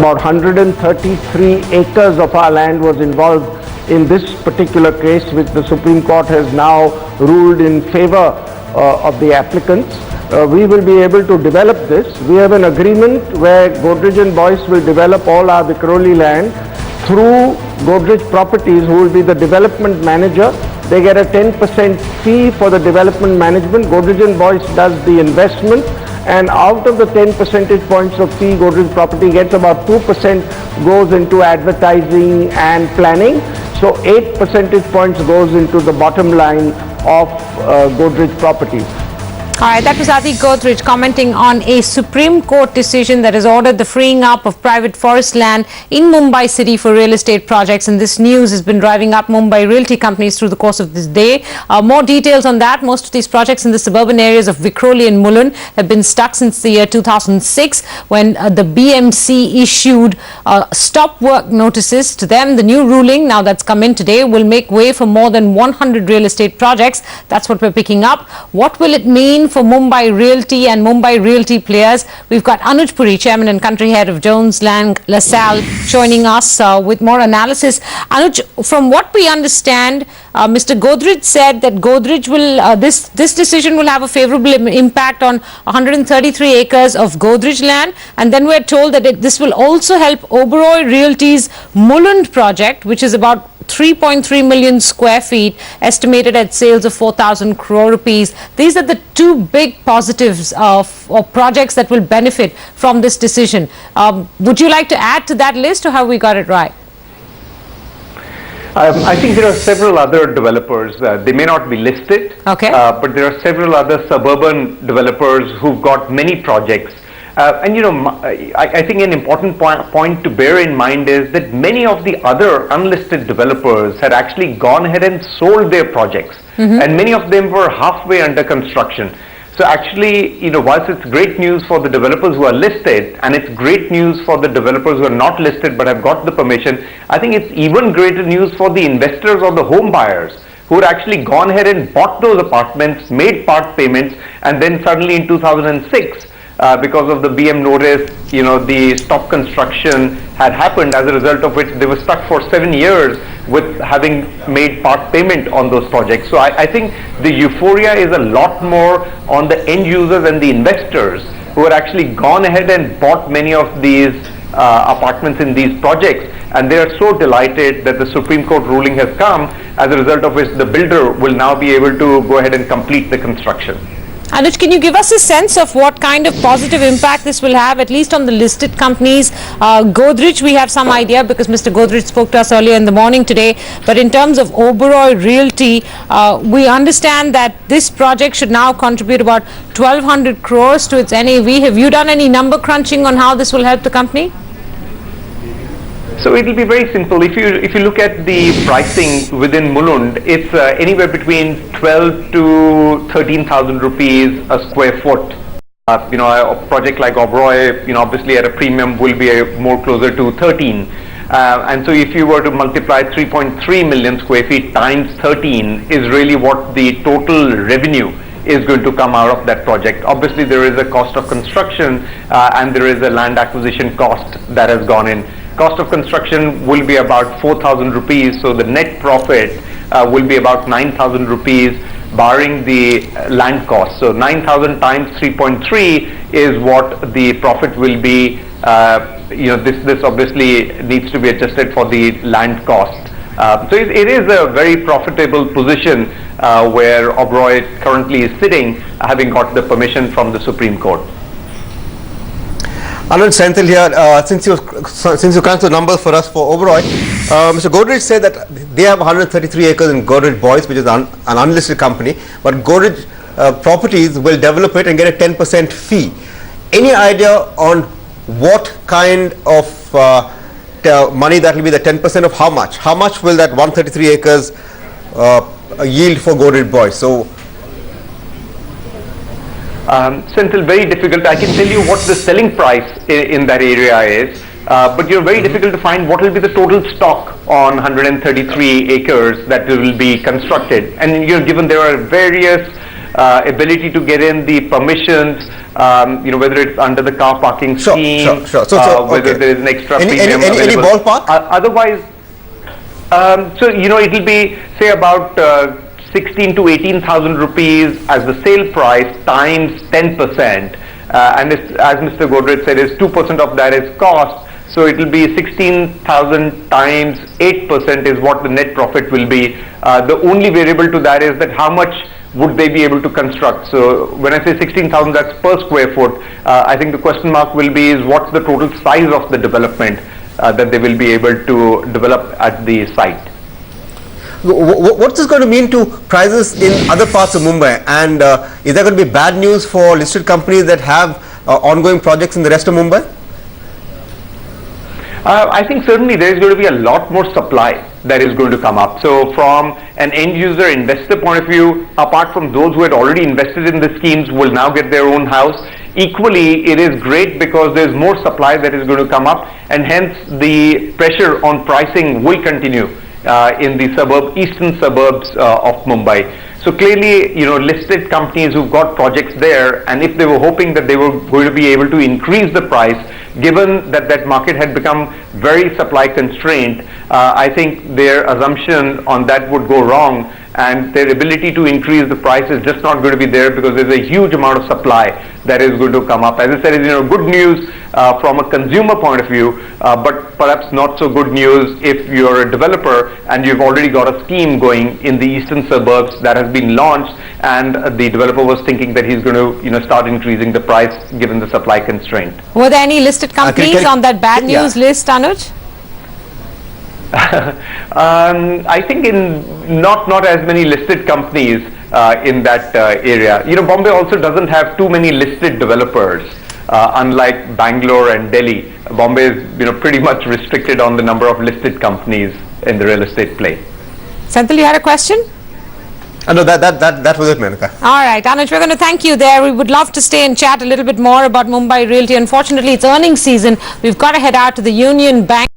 About 133 acres of our land was involved in this particular case, which the Supreme Court has now ruled in favor of the applicants. We will be able to develop this. We have an agreement where Godrej and Boyce will develop all our Vikhroli land through Godrej Properties, who will be the development manager. They get a 10% fee for the development management. Godrej and Boyce does the investment, and out of the 10 percentage points of fee, Godrej Property gets about 2% goes into advertising and planning. So 8 percentage points goes into the bottom line of Godrej Properties. All right, that was Adi Godrej commenting on a Supreme Court decision that has ordered the freeing up of private forest land in Mumbai city for real estate projects. And this news has been driving up Mumbai realty companies through the course of this day. More details on that. Most of these projects in the suburban areas of Vikhroli and Mulund have been stuck since the year 2006, when the BMC issued stop work notices to them. The new ruling, now that's come in today, will make way for more than 100 real estate projects. That's what we're picking up. What will it mean for Mumbai Realty and Mumbai Realty players? We've got Anuj Puri, Chairman and Country Head of Jones Lang LaSalle, joining us with more analysis. Anuj, from what we understand, Mr. Godrej said that Godrej will, this decision will have a favourable impact on 133 acres of Godrej land, and then we're told that this will also help Oberoi Realty's Mulund project, which is about 3.3 million square feet, estimated at sales of 4,000 crore rupees. These are the two big positives of projects that will benefit from this decision. Would you like to add to that list, or have we got it right? I think there are several other developers. They may not be listed, okay, but there are several other suburban developers who've got many projects. And you know, I think an important point to bear in mind is that many of the other unlisted developers had actually gone ahead and sold their projects, and many of them were halfway under construction. So actually, you know, whilst it's great news for the developers who are listed, and it's great news for the developers who are not listed but have got the permission, I think it's even greater news for the investors or the home buyers who had actually gone ahead and bought those apartments, made part payments, and then suddenly in 2006, because of the BM notice, you know, the stop construction had happened, as a result of which they were stuck for 7 years with having made part payment on those projects. So I think the euphoria is a lot more on the end users and the investors who had actually gone ahead and bought many of these apartments in these projects, and they are so delighted that the Supreme Court ruling has come, as a result of which the builder will now be able to go ahead and complete the construction. Anuj, can you give us a sense of what kind of positive impact this will have, at least on the listed companies? Godrej, we have some idea because Mr. Godrej spoke to us earlier in the morning today. But in terms of Oberoi Realty, we understand that this project should now contribute about 1,200 crores to its NAV. Have you done any number crunching on how this will help the company? So it will be very simple. If you look at the pricing within Mulund, it's anywhere between 12 to 13,000 rupees a square foot. You know, a project like Oberoi, you know, obviously at a premium will be more closer to 13. And so if you were to multiply 3.3 million square feet times 13 is really what the total revenue is going to come out of that project. Obviously there is a cost of construction and there is a land acquisition cost that has gone in. Cost of construction will be about 4,000 rupees, so the net profit will be about 9,000 rupees, barring the land cost. So 9,000 times 3.3 is what the profit will be. You know, this obviously needs to be adjusted for the land cost. So it is a very profitable position where Oberoi currently is sitting, having got the permission from the Supreme Court. Anand Senthil here. Since you crunched the numbers for us for Oberoi, Mr. Godrej said that they have 133 acres in Godrej Boyce, which is an unlisted company, but Godrej Properties will develop it and get a 10% fee. Any idea on what kind of money that will be, the 10% of how much? How much will that 133 acres yield for Godrej Boyce? So, Senthil, very difficult. I can tell you what the selling price in that area is, but very difficult to find what will be the total stock on 133 acres that will be constructed. And given there are various ability to get in the permissions, whether it's under the car parking scheme, Sure. whether there is an extra premium any ballpark? Otherwise, it'll be, say, about 16 to 18,000 rupees as the sale price times 10%. And as Mr. Godrej said, is 2% of that is cost. So it will be 16,000 times 8% is what the net profit will be. The only variable to that is that how much would they be able to construct. So when I say 16,000, that's per square foot. I think the question mark will be is what's the total size of the development that they will be able to develop at the site. What's this going to mean to prices in other parts of Mumbai, and is there going to be bad news for listed companies that have ongoing projects in the rest of Mumbai? I think certainly there is going to be a lot more supply that is going to come up. So from an end user investor point of view, apart from those who had already invested in the schemes will now get their own house, equally it is great because there is more supply that is going to come up, and hence the pressure on pricing will continue in the eastern suburbs of Mumbai. So clearly, listed companies who've got projects there, and if they were hoping that they were going to be able to increase the price, given that that market had become very supply constrained, I think their assumption on that would go wrong, and their ability to increase the price is just not going to be there because there's a huge amount of supply that is going to come up. As I said, it's good news from a consumer point of view, but perhaps not so good news if you're a developer and you've already got a scheme going in the eastern suburbs that has been launched, and the developer was thinking that he's going to start increasing the price given the supply constraint. Were there any listed companies on that bad news list, Anuj? I think not as many listed companies in that area. Bombay also doesn't have too many listed developers, unlike Bangalore and Delhi. Bombay is pretty much restricted on the number of listed companies in the real estate play. Senthil, you had a question? No, that was it, Menaka. All right, Anuj, we're going to thank you there. We would love to stay and chat a little bit more about Mumbai Realty. Unfortunately, it's earnings season. We've got to head out to the Union Bank.